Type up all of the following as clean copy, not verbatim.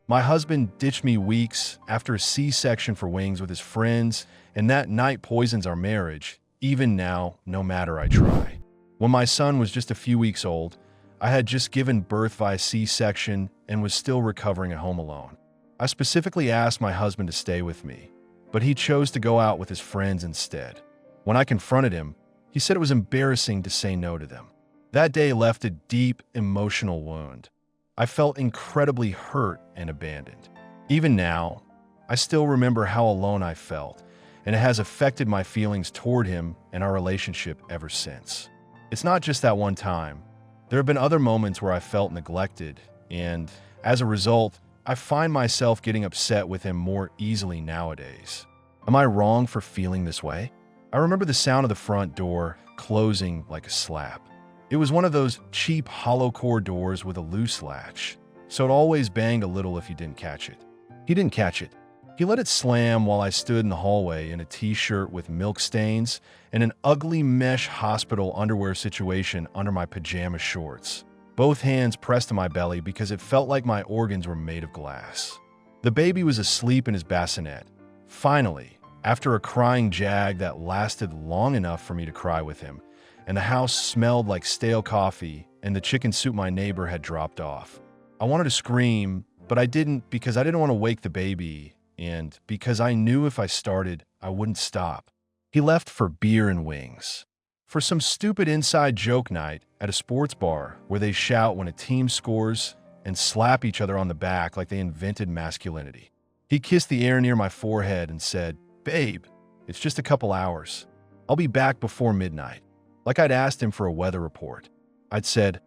My husband ditched me weeks after a C-section for wings with his friends, and that night poisons our marriage, even now, no matter I try. When my son was just a few weeks old, I had just given birth via C-section and was still recovering at home alone. I specifically asked my husband to stay with me, but he chose to go out with his friends instead. When I confronted him, he said it was embarrassing to say no to them. That day left a deep emotional wound. I felt incredibly hurt and abandoned. Even now, I still remember how alone I felt, and it has affected my feelings toward him and our relationship ever since. It's not just that one time. There have been other moments where I felt neglected, and as a result, I find myself getting upset with him more easily nowadays. Am I wrong for feeling this way? I remember the sound of the front door closing like a slap. It was one of those cheap hollow core doors with a loose latch, so it always banged a little if you didn't catch it. He didn't catch it. He let it slam while I stood in the hallway in a t-shirt with milk stains and an ugly mesh hospital underwear situation under my pajama shorts, both hands pressed to my belly because it felt like my organs were made of glass. The baby was asleep in his bassinet. Finally, after a crying jag that lasted long enough for me to cry with him, and the house smelled like stale coffee and the chicken soup my neighbor had dropped off. I wanted to scream, but I didn't because I didn't want to wake the baby, and because I knew if I started, I wouldn't stop. He left for beer and wings. For some stupid inside joke night at a sports bar where they shout when a team scores and slap each other on the back like they invented masculinity. He kissed the air near my forehead and said, "Babe, it's just a couple hours. I'll be back before midnight." Like I'd asked him for a weather report. I'd said,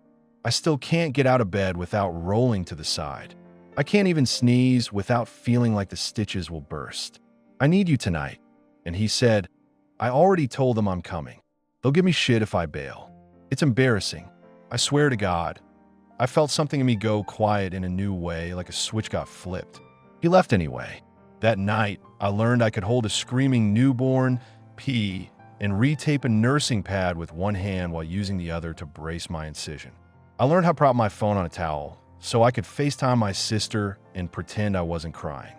"I still can't get out of bed without rolling to the side. I can't even sneeze without feeling like the stitches will burst. I need you tonight." And he said, "I already told them I'm coming. They'll give me shit if I bail. It's embarrassing. I swear to God." I felt something in me go quiet in a new way, like a switch got flipped. He left anyway. That night, I learned I could hold a screaming newborn, pee, and retape a nursing pad with one hand while using the other to brace my incision. I learned how to prop my phone on a towel so I could FaceTime my sister and pretend I wasn't crying.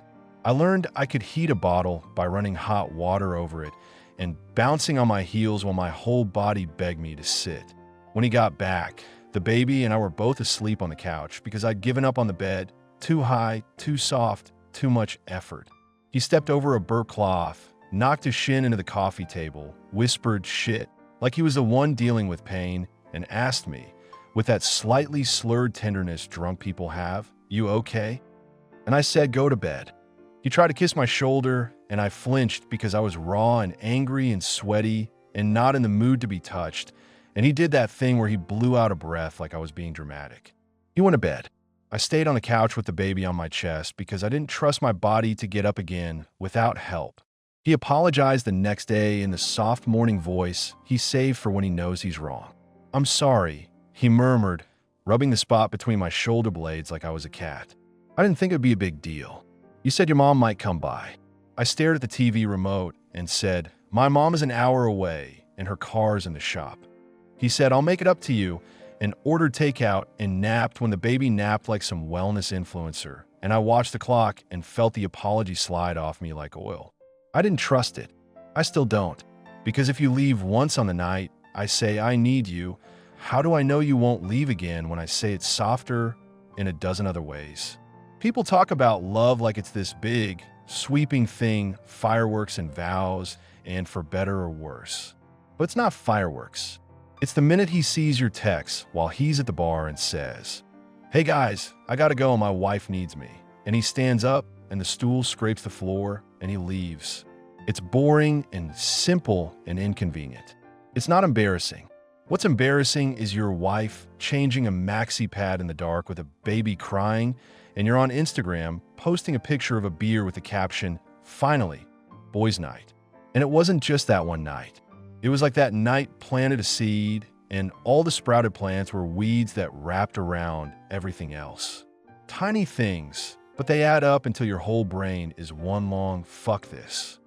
I learned I could heat a bottle by running hot water over it and bouncing on my heels while my whole body begged me to sit. When he got back, the baby and I were both asleep on the couch because I'd given up on the bed. Too high, too soft, too much effort. He stepped over a burp cloth, knocked his shin into the coffee table, whispered shit like he was the one dealing with pain, and asked me, with that slightly slurred tenderness drunk people have, "You okay?" And I said, "Go to bed." He tried to kiss my shoulder, and I flinched because I was raw and angry and sweaty and not in the mood to be touched, and he did that thing where he blew out a breath like I was being dramatic. He went to bed. I stayed on the couch with the baby on my chest because I didn't trust my body to get up again without help. He apologized the next day in the soft morning voice he saved for when he knows he's wrong. "I'm sorry," he murmured, rubbing the spot between my shoulder blades like I was a cat. "I didn't think it would be a big deal. You said your mom might come by." I stared at the TV remote and said, "My mom is an hour away and her car's in the shop." He said, "I'll make it up to you," and ordered takeout and napped when the baby napped like some wellness influencer, and I watched the clock and felt the apology slide off me like oil. I didn't trust it. I still don't. Because if you leave once on the night, I say I need you, how do I know you won't leave again when I say it's softer in a dozen other ways? People talk about love like it's this big, sweeping thing, fireworks and vows, and for better or worse. But it's not fireworks. It's the minute he sees your text while he's at the bar and says, "Hey guys, I gotta go, my wife needs me." And he stands up and the stool scrapes the floor and he leaves. It's boring and simple and inconvenient. It's not embarrassing. What's embarrassing is your wife changing a maxi pad in the dark with a baby crying, and you're on Instagram posting a picture of a beer with the caption, "Finally, boys' night." And it wasn't just that one night. It was like that night planted a seed, and all the sprouted plants were weeds that wrapped around everything else. Tiny things, but they add up until your whole brain is one long fuck this.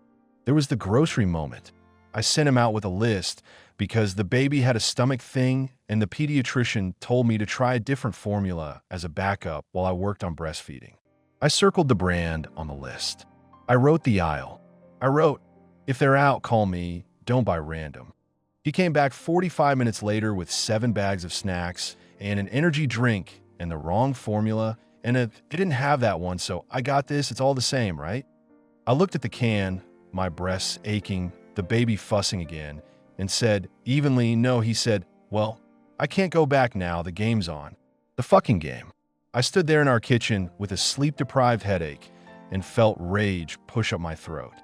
There was the grocery moment. I sent him out with a list because the baby had a stomach thing and the pediatrician told me to try a different formula as a backup while I worked on breastfeeding. I circled the brand on the list. I wrote the aisle. I wrote, "If they're out, call me. Don't buy random." He came back 45 minutes later with 7 bags of snacks and an energy drink and the wrong formula, and it didn't have that one, so I got this. It's all the same, right? I looked at the can, my breasts aching, the baby fussing again, and said evenly, "No." He said, "Well, I can't go back now. The game's on." The fucking game. I stood there in our kitchen with a sleep-deprived headache and felt rage push up my throat.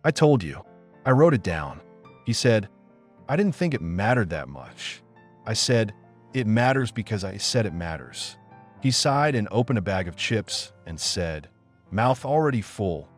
"I told you." I wrote it down. He said, "I didn't think it mattered that much." I said, "It matters because I said it matters." He sighed and opened a bag of chips and said, mouth already full,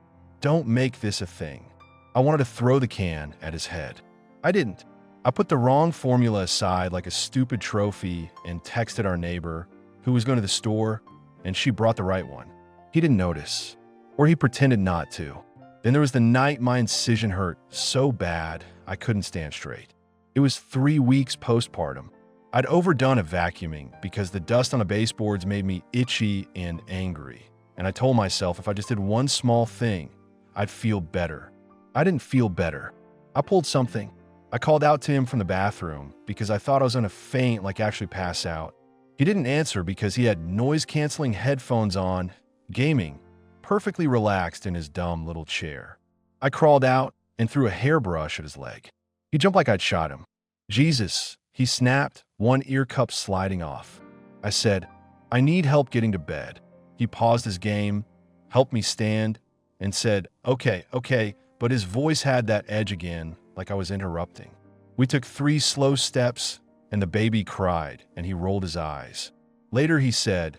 "Don't make this a thing." I wanted to throw the can at his head. I didn't. I put the wrong formula aside like a stupid trophy and texted our neighbor, who was going to the store, and she brought the right one. He didn't notice, or he pretended not to. Then there was the night my incision hurt so bad I couldn't stand straight. It was 3 weeks postpartum. I'd overdone a vacuuming because the dust on the baseboards made me itchy and angry, and I told myself if I just did one small thing, I'd feel better. I didn't feel better. I pulled something. I called out to him from the bathroom because I thought I was going to faint, like actually pass out. He didn't answer because he had noise-canceling headphones on, gaming, perfectly relaxed in his dumb little chair. I crawled out and threw a hairbrush at his leg. He jumped like I'd shot him. "Jesus," he snapped, one ear cup sliding off. I said, "I need help getting to bed." He paused his game, helped me stand, and said, Okay, but his voice had that edge again, like I was interrupting. We took 3 slow steps, and the baby cried, and he rolled his eyes. Later he said,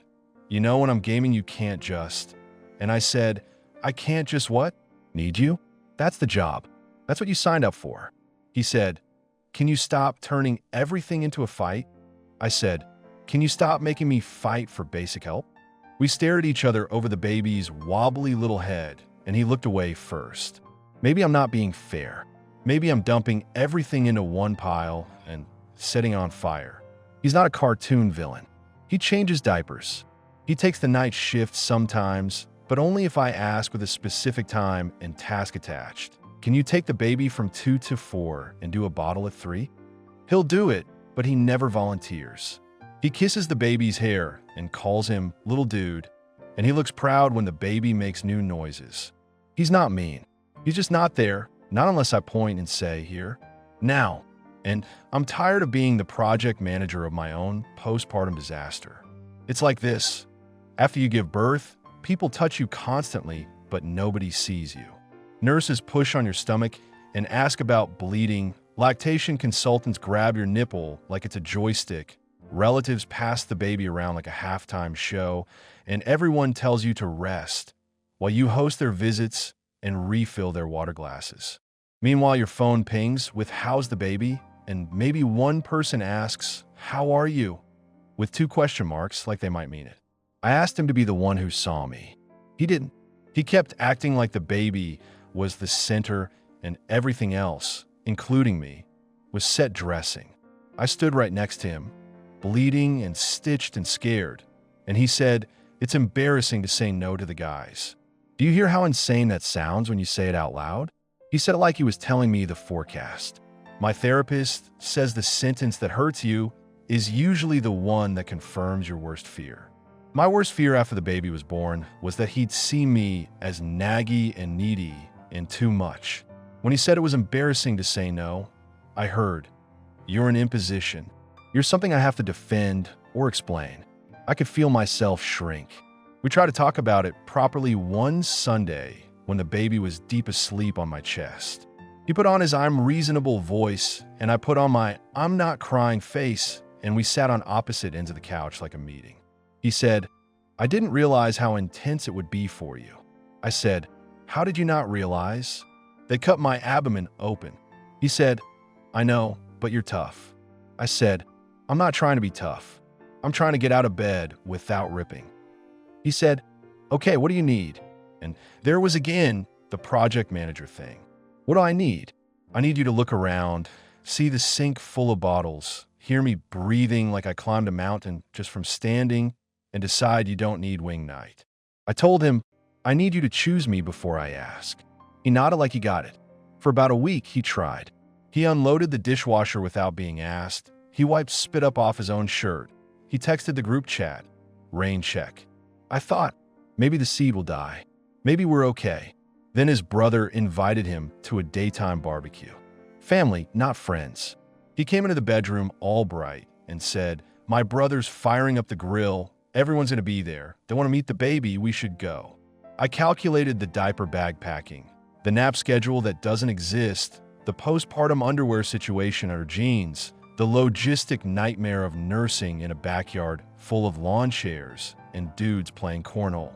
"You know, when I'm gaming, you can't just..." And I said, "I can't just what? Need you? That's the job. That's what you signed up for." He said, "Can you stop turning everything into a fight?" I said, "Can you stop making me fight for basic help?" We stared at each other over the baby's wobbly little head, and he looked away first. Maybe I'm not being fair. Maybe I'm dumping everything into one pile and setting on fire. He's not a cartoon villain. He changes diapers. He takes the night shift sometimes, but only if I ask with a specific time and task attached. "Can you take the baby from 2 to 4 and do a bottle at 3? He'll do it, but he never volunteers. He kisses the baby's hair and calls him little dude, and he looks proud when the baby makes new noises. He's not mean. He's just not there, not unless I point and say, "Here, now." And I'm tired of being the project manager of my own postpartum disaster. It's like this. After you give birth, people touch you constantly, but nobody sees you. Nurses push on your stomach and ask about bleeding. Lactation consultants grab your nipple like it's a joystick. Relatives pass the baby around like a halftime show, and everyone tells you to rest while you host their visits and refill their water glasses. Meanwhile, your phone pings with "How's the baby?" and maybe one person asks, "How are you?" with 2 question marks like they might mean it. I asked him to be the one who saw me. He didn't. He kept acting like the baby was the center and everything else, including me, was set dressing. I stood right next to him, bleeding and stitched and scared, and he said, "It's embarrassing to say no to the guys." Do you hear how insane that sounds when you say it out loud? He said it like he was telling me the forecast. My therapist says the sentence that hurts you is usually the one that confirms your worst fear. My worst fear after the baby was born was that he'd see me as naggy and needy and too much. When he said it was embarrassing to say no, I heard, "You're an imposition. You're something I have to defend or explain." I could feel myself shrink. We tried to talk about it properly one Sunday when the baby was deep asleep on my chest. He put on his "I'm reasonable" voice, and I put on my "I'm not crying" face, and we sat on opposite ends of the couch like a meeting. He said, "I didn't realize how intense it would be for you." I said, "How did you not realize?" They cut my abdomen open. He said, "I know, but you're tough." I said, "I'm not trying to be tough. I'm trying to get out of bed without ripping." He said, "Okay, what do you need?" And there was again the project manager thing. What do I need? I need you to look around, see the sink full of bottles, hear me breathing like I climbed a mountain just from standing, and decide you don't need wing night. I told him, I need you to choose me before I ask." He nodded like he got it. For about a week, he tried. He unloaded the dishwasher without being asked. He wiped spit up off his own shirt. He texted the group chat. Rain check. I thought, maybe the seed will die. Maybe we're okay. Then his brother invited him to a daytime barbecue. Family, not friends. He came into the bedroom all bright and said, "My brother's firing up the grill. Everyone's going to be there. They want to meet the baby. We should go." I calculated the diaper bag packing, the nap schedule that doesn't exist, the postpartum underwear situation or jeans, the logistic nightmare of nursing in a backyard full of lawn chairs and dudes playing cornhole.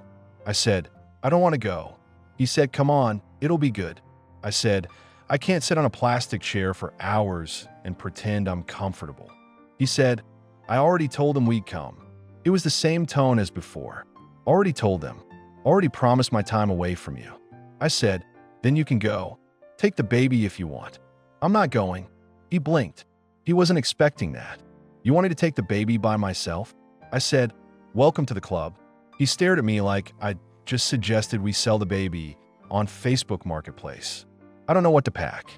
I said, "I don't want to go." He said, "Come on, it'll be good." I said, "I can't sit on a plastic chair for hours and pretend I'm comfortable." He said, "I already told them we'd come." It was the same tone as before. "Already told them. Already promised my time away from you." I said, "Then you can go. Take the baby if you want." "I'm not going." He blinked. He wasn't expecting that. "You want me to take the baby by myself?" I said, "Welcome to the club." He stared at me like I'd just suggested we sell the baby on Facebook Marketplace. "I don't know what to pack."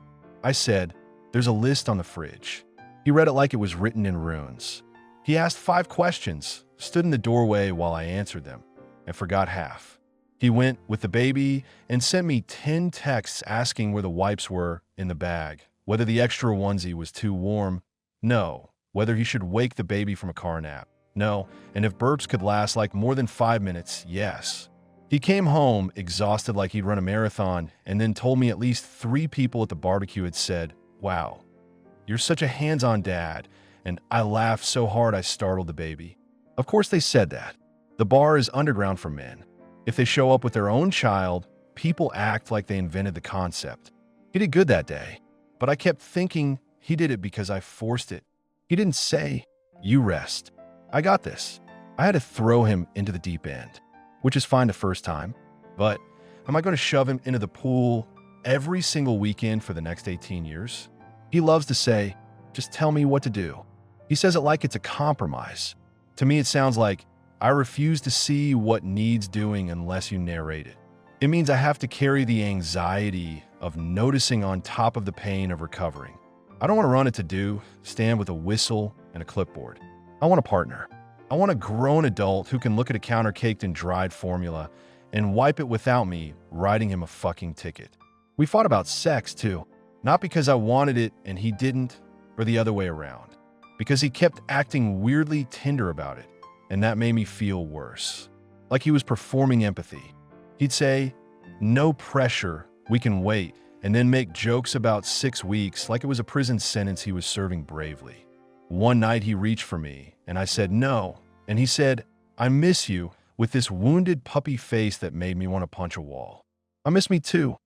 I said, "There's a list on the fridge." He read it like it was written in runes. He asked 5 questions, stood in the doorway while I answered them, and forgot half. He went with the baby and sent me 10 texts asking where the wipes were in the bag, whether the extra onesie was too warm, no, whether he should wake the baby from a car nap, no, and if burps could last like more than 5 minutes, yes. He came home exhausted like he'd run a marathon and then told me at least 3 people at the barbecue had said, "Wow, you're such a hands-on dad," and I laughed so hard I startled the baby. Of course they said that. The bar is underground for men. If they show up with their own child, people act like they invented the concept. He did good that day, but I kept thinking he did it because I forced it. He didn't say, "You rest. I got this." I had to throw him into the deep end, which is fine the first time, but am I going to shove him into the pool every single weekend for the next 18 years? He loves to say, "Just tell me what to do." He says it like it's a compromise. To me, it sounds like, "I refuse to see what needs doing unless you narrate it." It means I have to carry the anxiety of noticing on top of the pain of recovering. I don't want to run it to do, stand with a whistle and a clipboard. I want a partner. I want a grown adult who can look at a counter caked in dried formula and wipe it without me writing him a fucking ticket. We fought about sex, too. Not because I wanted it and he didn't, or the other way around. Because he kept acting weirdly tender about it, and that made me feel worse. Like he was performing empathy. He'd say, "No pressure, we can wait," and then make jokes about 6 weeks like it was a prison sentence he was serving bravely. One night he reached for me, and I said no, and he said, "I miss you," with this wounded puppy face that made me want to punch a wall. "I miss me too,"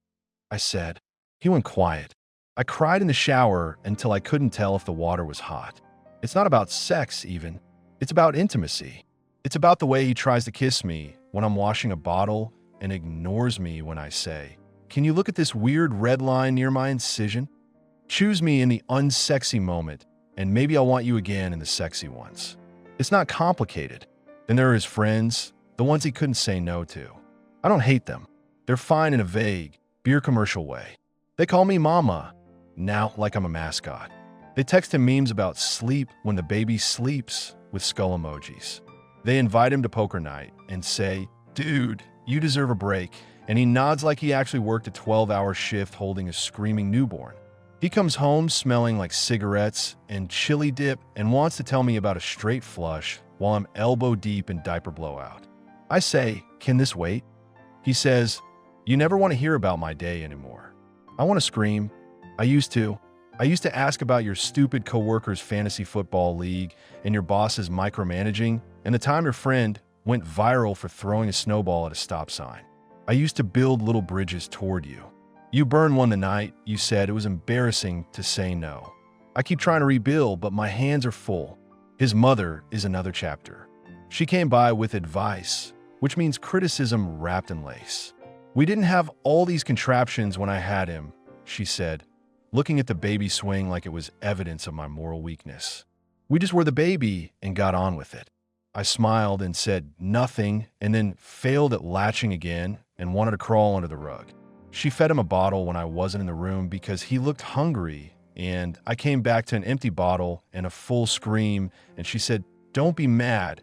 I said. He went quiet. I cried in the shower until I couldn't tell if the water was hot. It's not about sex, even. It's about intimacy. It's about the way he tries to kiss me when I'm washing a bottle and ignores me when I say, "Can you look at this weird red line near my incision?" Choose me in the unsexy moment, and maybe I'll want you again in the sexy ones. It's not complicated. Then there are his friends, the ones he couldn't say no to. I don't hate them. They're fine in a vague, beer commercial way. They call me Mama, now like I'm a mascot. They text him memes about sleep when the baby sleeps with skull emojis. They invite him to poker night and say, "Dude, you deserve a break," and he nods like he actually worked a 12-hour shift holding a screaming newborn. He comes home smelling like cigarettes and chili dip and wants to tell me about a straight flush while I'm elbow deep in diaper blowout. I say, "Can this wait?" He says, "You never want to hear about my day anymore." I want to scream. I used to. I used to ask about your stupid coworker's fantasy football league and your boss's micromanaging and the time your friend went viral for throwing a snowball at a stop sign. I used to build little bridges toward you. You burned one the night you said it was embarrassing to say no. I keep trying to rebuild, but my hands are full. His mother is another chapter. She came by with advice, which means criticism wrapped in lace. "We didn't have all these contraptions when I had him," she said, looking at the baby swing like it was evidence of my moral weakness. "We just were the baby and got on with it." I smiled and said nothing, and then failed at latching again and wanted to crawl under the rug. She fed him a bottle when I wasn't in the room because he looked hungry, and I came back to an empty bottle and a full scream, and she said, "Don't be mad,"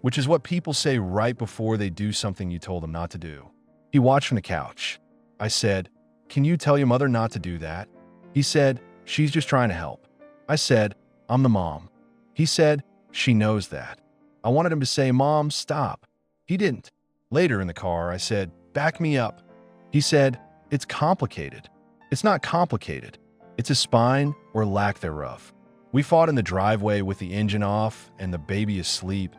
which is what people say right before they do something you told them not to do. He watched from the couch. I said, "Can you tell your mother not to do that?" He said, "She's just trying to help." I said, "I'm the mom." He said, "She knows that." I wanted him to say, "Mom, stop." He didn't. Later in the car, I said, "Back me up." He said, "It's complicated." It's not complicated. It's a spine or lack thereof. We fought in the driveway with the engine off and the baby asleep,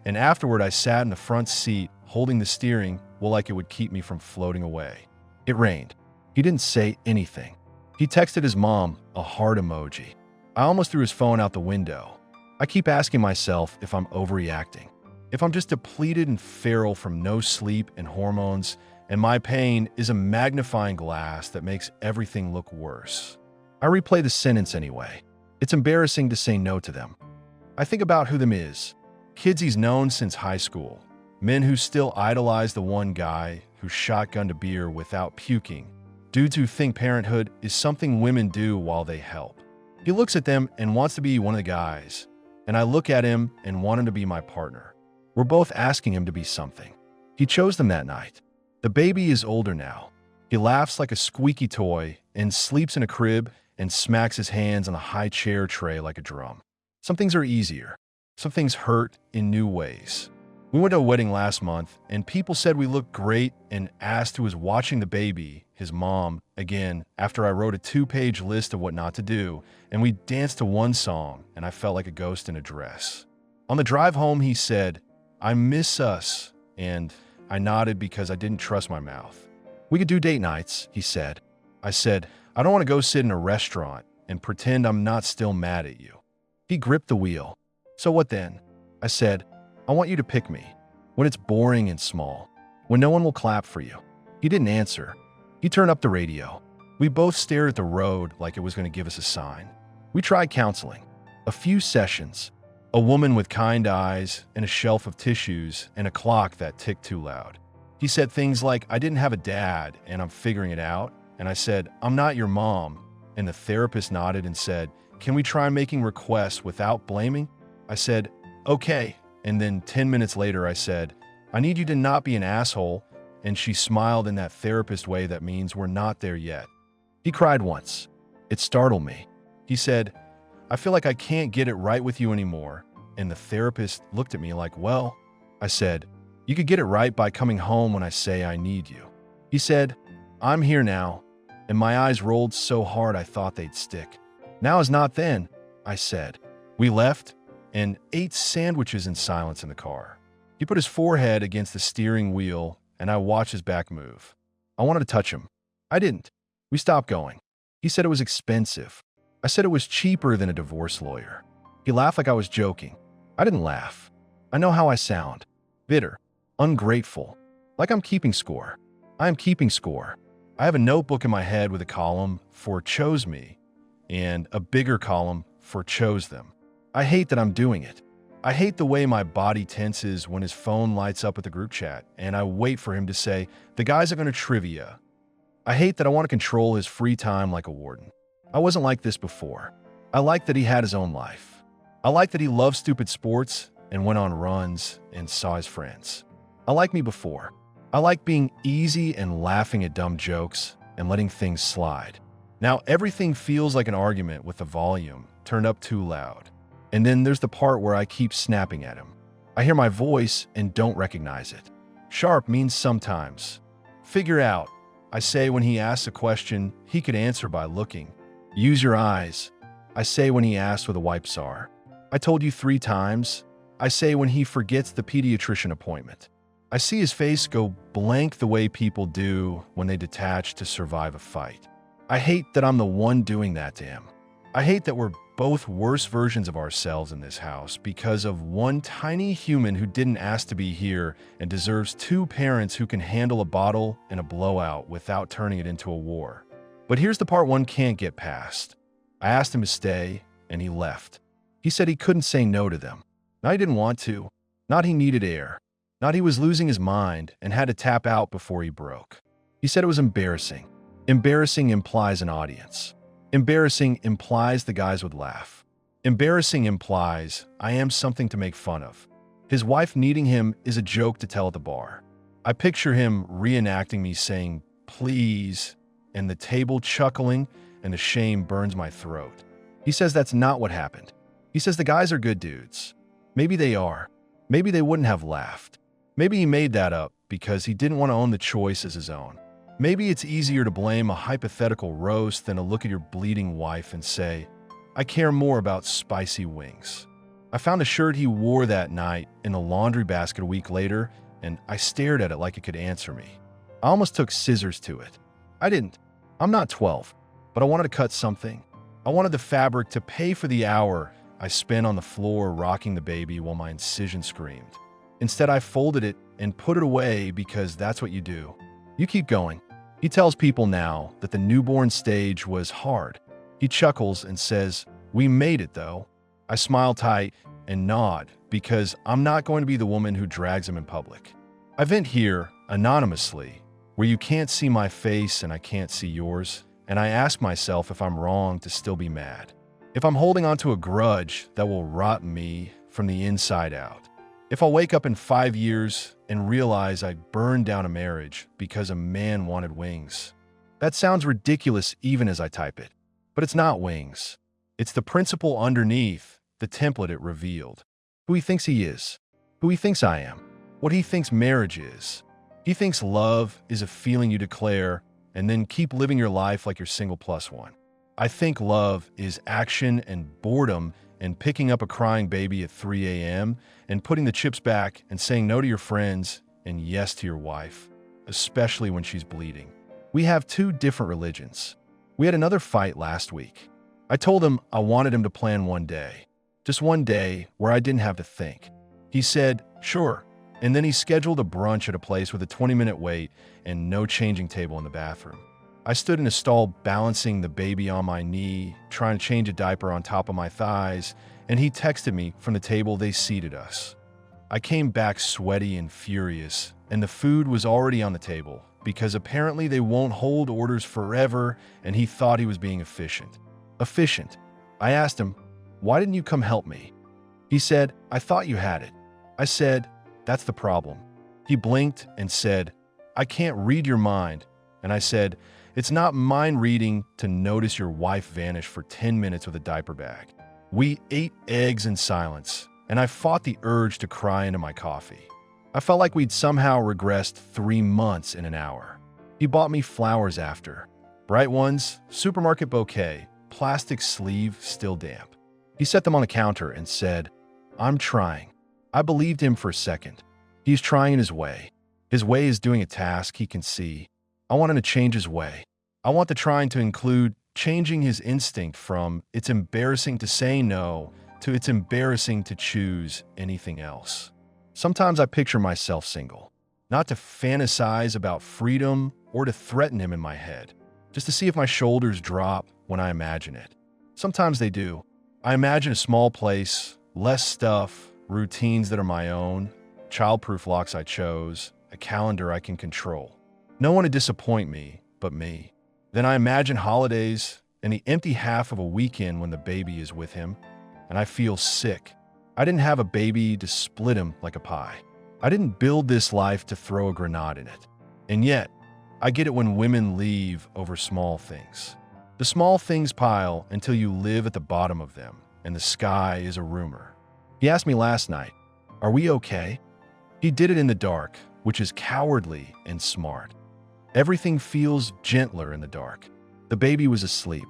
and afterward I sat in the front seat holding the steering wheel like it would keep me from floating away. It rained. He didn't say anything. He texted his mom a heart emoji. I almost threw his phone out the window. I keep asking myself if I'm overreacting, if I'm just depleted and feral from no sleep and hormones, and my pain is a magnifying glass that makes everything look worse. I replay the sentence anyway. It's embarrassing to say no to them. I think about who them is. Kids he's known since high school. Men who still idolize the one guy who shotgunned a beer without puking. Dudes who think parenthood is something women do while they help. He looks at them and wants to be one of the guys, and I look at him and want him to be my partner. We're both asking him to be something. He chose them that night. The baby is older now. He laughs like a squeaky toy and sleeps in a crib and smacks his hands on a high chair tray like a drum. Some things are easier. Some things hurt in new ways. We went to a wedding last month, and people said we looked great and asked who was watching the baby, his mom, again, after I wrote a 2-page list of what not to do, and we danced to one song, and I felt like a ghost in a dress. On the drive home, he said, "I miss us," and I nodded because I didn't trust my mouth. "We could do date nights," he said. I said, "I don't want to go sit in a restaurant and pretend I'm not still mad at you." He gripped the wheel. "So what then?" I said, "I want you to pick me when it's boring and small, when no one will clap for you." He didn't answer. He turned up the radio. We both stared at the road like it was going to give us a sign. We tried counseling. A few sessions. A woman with kind eyes and a shelf of tissues and a clock that ticked too loud. He said things like, "I didn't have a dad and I'm figuring it out." And I said, "I'm not your mom." And the therapist nodded and said, "Can we try making requests without blaming?" I said, "Okay." And then 10 minutes later, I said, "I need you to not be an asshole." And she smiled in that therapist way that means we're not there yet. He cried once. It startled me. He said, "I feel like I can't get it right with you anymore." And the therapist looked at me like, "Well," I said, "you could get it right by coming home when I say I need you." He said, "I'm here now." And my eyes rolled so hard I thought they'd stick. "Now is not then," I said. We left and ate sandwiches in silence in the car. He put his forehead against the steering wheel, and I watched his back move. I wanted to touch him. I didn't. We stopped going. He said it was expensive. I said it was cheaper than a divorce lawyer. He laughed like I was joking. I didn't laugh. I know how I sound. Bitter. Ungrateful. Like I'm keeping score. I am keeping score. I have a notebook in my head with a column for chose me and a bigger column for chose them. I hate that I'm doing it. I hate the way my body tenses when his phone lights up with the group chat and I wait for him to say, "The guys are going to trivia." I hate that I want to control his free time like a warden. I wasn't like this before. I liked that he had his own life. I liked that he loved stupid sports and went on runs and saw his friends. I liked me before. I liked being easy and laughing at dumb jokes and letting things slide. Now everything feels like an argument with the volume turned up too loud. And then there's the part where I keep snapping at him. I hear my voice and don't recognize it. Sharp means sometimes. Figure out, I say when he asks a question he could answer by looking. Use your eyes, I say when he asks where the wipes are. I told you 3 times, I say when he forgets the pediatrician appointment. I see his face go blank the way people do when they detach to survive a fight. I hate that I'm the one doing that to him. I hate that we're both worse versions of ourselves in this house because of one tiny human who didn't ask to be here and deserves 2 parents who can handle a bottle and a blowout without turning it into a war. But here's the part one can't get past. I asked him to stay, and he left. He said he couldn't say no to them. I didn't want to. Not he needed air. Not he was losing his mind and had to tap out before he broke. He said it was embarrassing. Embarrassing implies an audience. Embarrassing implies the guys would laugh. Embarrassing implies I am something to make fun of. His wife needing him is a joke to tell at the bar. I picture him reenacting me saying, "Please," and the table chuckling, and the shame burns my throat. He says that's not what happened. He says the guys are good dudes. Maybe they are. Maybe they wouldn't have laughed. Maybe he made that up because he didn't want to own the choice as his own. Maybe it's easier to blame a hypothetical roast than to look at your bleeding wife and say, I care more about spicy wings. I found a shirt he wore that night in the laundry basket a week later, and I stared at it like it could answer me. I almost took scissors to it. I didn't. I'm not 12, but I wanted to cut something. I wanted the fabric to pay for the hour I spent on the floor rocking the baby while my incision screamed. Instead, I folded it and put it away because that's what you do. You keep going. He tells people now that the newborn stage was hard. He chuckles and says, "We made it, though." I smile tight and nod because I'm not going to be the woman who drags him in public. I vent here, anonymously, where you can't see my face and I can't see yours, and I ask myself if I'm wrong to still be mad. If I'm holding onto a grudge that will rot me from the inside out. If I'll wake up in 5 years and realize I burned down a marriage because a man wanted wings. That sounds ridiculous even as I type it, but it's not wings. It's the principle underneath the template it revealed. Who he thinks he is, who he thinks I am, what he thinks marriage is. He thinks love is a feeling you declare and then keep living your life like you're single plus one. I think love is action and boredom and picking up a crying baby at 3 a.m. and putting the chips back and saying no to your friends and yes to your wife, especially when she's bleeding. We have two different religions. We had another fight last week. I told him I wanted him to plan one day, just one day where I didn't have to think. He said, sure, and then he scheduled a brunch at a place with a 20-minute wait and no changing table in the bathroom. I stood in a stall balancing the baby on my knee, trying to change a diaper on top of my thighs, and he texted me from the table they seated us. I came back sweaty and furious, and the food was already on the table because apparently they won't hold orders forever, and he thought he was being efficient. Efficient. I asked him, why didn't you come help me? He said, I thought you had it. I said, that's the problem. He blinked and said, I can't read your mind. And I said, it's not mind reading to notice your wife vanish for 10 minutes with a diaper bag. We ate eggs in silence, and I fought the urge to cry into my coffee. I felt like we'd somehow regressed 3 months in an hour. He bought me flowers after. Bright ones, supermarket bouquet, plastic sleeve still damp. He set them on the counter and said, I'm trying. I believed him for a second. He's trying in his way. His way is doing a task he can see. I want him to change his way. I want the trying to include changing his instinct from it's embarrassing to say no to it's embarrassing to choose anything else. Sometimes I picture myself single, not to fantasize about freedom or to threaten him in my head, just to see if my shoulders drop when I imagine it. Sometimes they do. I imagine a small place, less stuff, routines that are my own, childproof locks I chose, a calendar I can control. No one to disappoint me but me. Then I imagine holidays and the empty half of a weekend when the baby is with him, and I feel sick. I didn't have a baby to split him like a pie. I didn't build this life to throw a grenade in it. And yet, I get it when women leave over small things. The small things pile until you live at the bottom of them, and the sky is a rumor. He asked me last night, are we okay? He did it in the dark, which is cowardly and smart. Everything feels gentler in the dark. The baby was asleep.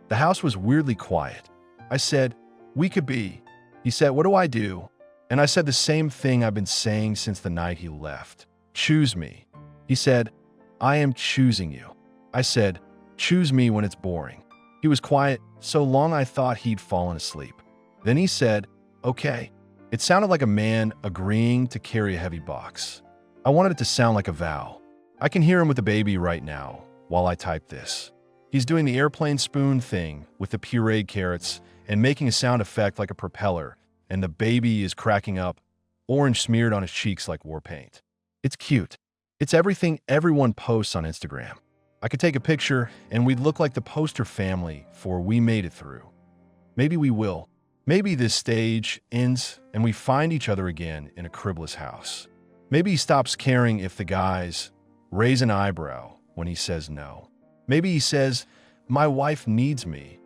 The house was weirdly quiet. I said, we could be. He said, what do I do? And I said the same thing I've been saying since the night he left. Choose me. He said, I am choosing you. I said, choose me when it's boring. He was quiet so long I thought he'd fallen asleep. Then he said, okay. It sounded like a man agreeing to carry a heavy box. I wanted it to sound like a vow. I can hear him with the baby right now while I type this. He's doing the airplane spoon thing with the pureed carrots and making a sound effect like a propeller, and the baby is cracking up. orange smeared on his cheeks like war paint. It's cute. It's everything everyone posts on Instagram. I could take a picture and we'd look like the poster family for we made it through. Maybe we will. Maybe this stage ends and we find each other again in a cribless house. Maybe he stops caring if the guys raise an eyebrow when he says no. Maybe he says, "My wife needs me,"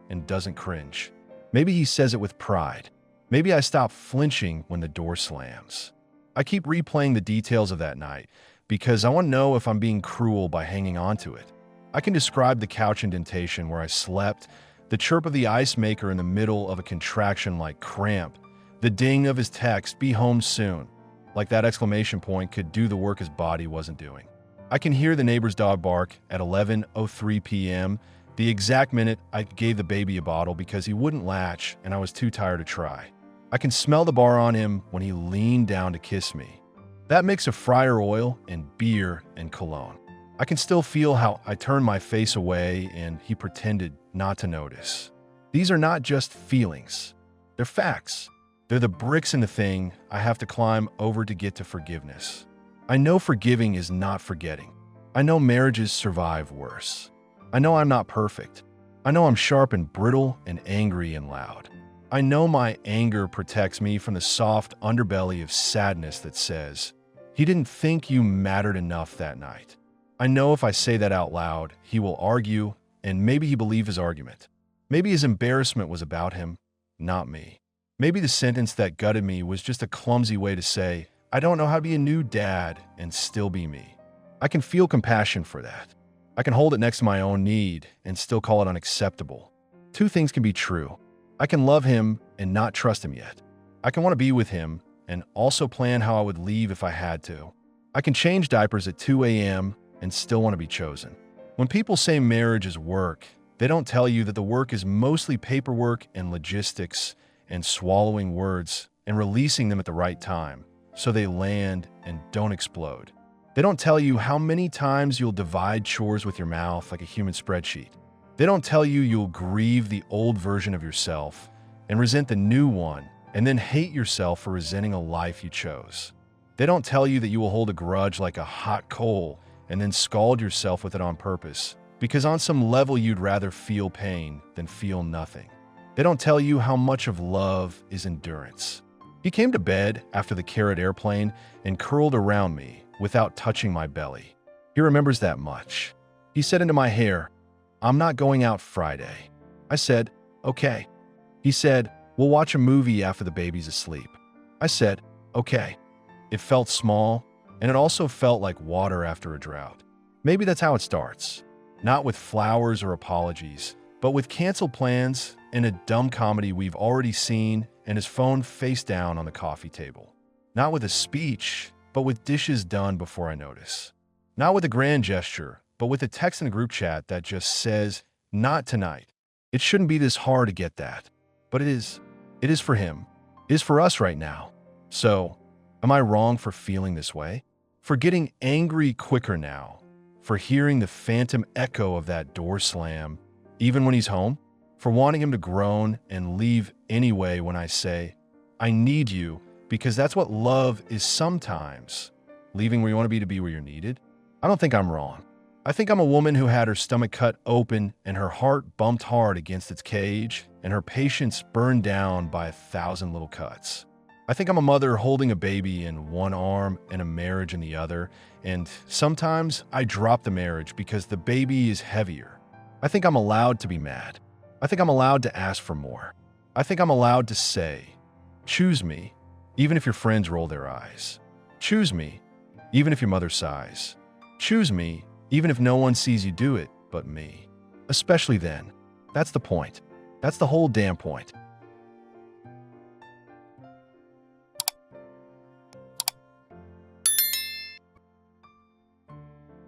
and doesn't cringe. Maybe he says it with pride. Maybe I stop flinching when the door slams. I keep replaying the details of that night because I want to know if I'm being cruel by hanging on to it. I can describe the couch indentation where I slept, the chirp of the ice maker in the middle of a contraction like cramp, the ding of his text, "Be home soon," like that exclamation point could do the work his body wasn't doing. I can hear the neighbor's dog bark at 11:03 p.m., the exact minute I gave the baby a bottle because he wouldn't latch and I was too tired to try. I can smell the bar on him when he leaned down to kiss me. That mix of fryer oil and beer and cologne. I can still feel how I turned my face away and he pretended not to notice. These are not just feelings. They're facts. They're the bricks in the thing I have to climb over to get to forgiveness. I know forgiving is not forgetting. I know marriages survive worse. I know I'm not perfect. I know I'm sharp and brittle and angry and loud. I know my anger protects me from the soft underbelly of sadness that says, "He didn't think you mattered enough that night." I know if I say that out loud, he will argue, and maybe he believed his argument. Maybe his embarrassment was about him, not me. Maybe the sentence that gutted me was just a clumsy way to say, "I don't know how to be a new dad and still be me." I can feel compassion for that. I can hold it next to my own need and still call it unacceptable. Two things can be true. I can love him and not trust him yet. I can want to be with him and also plan how I would leave if I had to. I can change diapers at 2 a.m. and still want to be chosen. When people say marriage is work, they don't tell you that the work is mostly paperwork and logistics and swallowing words and releasing them at the right time so they land and don't explode. They don't tell you how many times you'll divide chores with your mouth like a human spreadsheet. They don't tell you you'll grieve the old version of yourself and resent the new one and then hate yourself for resenting a life you chose. They don't tell you that you will hold a grudge like a hot coal and then scald yourself with it on purpose because on some level you'd rather feel pain than feel nothing. They don't tell you how much of love is endurance. He came to bed after the carrot airplane and curled around me without touching my belly. He remembers that much. He said into my hair, "I'm not going out Friday." I said, "Okay." He said, "We'll watch a movie after the baby's asleep." I said, "Okay." It felt small, and it also felt like water after a drought. Maybe that's how it starts. Not with flowers or apologies, but with canceled plans and a dumb comedy we've already seen and his phone face down on the coffee table. Not with a speech, but with dishes done before I notice. Not with a grand gesture, but with a text in a group chat that just says, "Not tonight." It shouldn't be this hard to get that, but it is. It is for him. It is for us right now. So, am I wrong for feeling this way? For getting angry quicker now? For hearing the phantom echo of that door slam, even when he's home? For wanting him to groan and leave anyway when I say, "I need you," because that's what love is sometimes, leaving where you want to be where you're needed? I don't think I'm wrong. I think I'm a woman who had her stomach cut open and her heart bumped hard against its cage and her patience burned down by 1,000 little cuts. I think I'm a mother holding a baby in one arm and a marriage in the other, and sometimes I drop the marriage because the baby is heavier. I think I'm allowed to be mad. I think I'm allowed to ask for more. I think I'm allowed to say, "Choose me," even if your friends roll their eyes. Choose me, even if your mother sighs. Choose me, even if no one sees you do it but me. Especially then. That's the point. That's the whole damn point.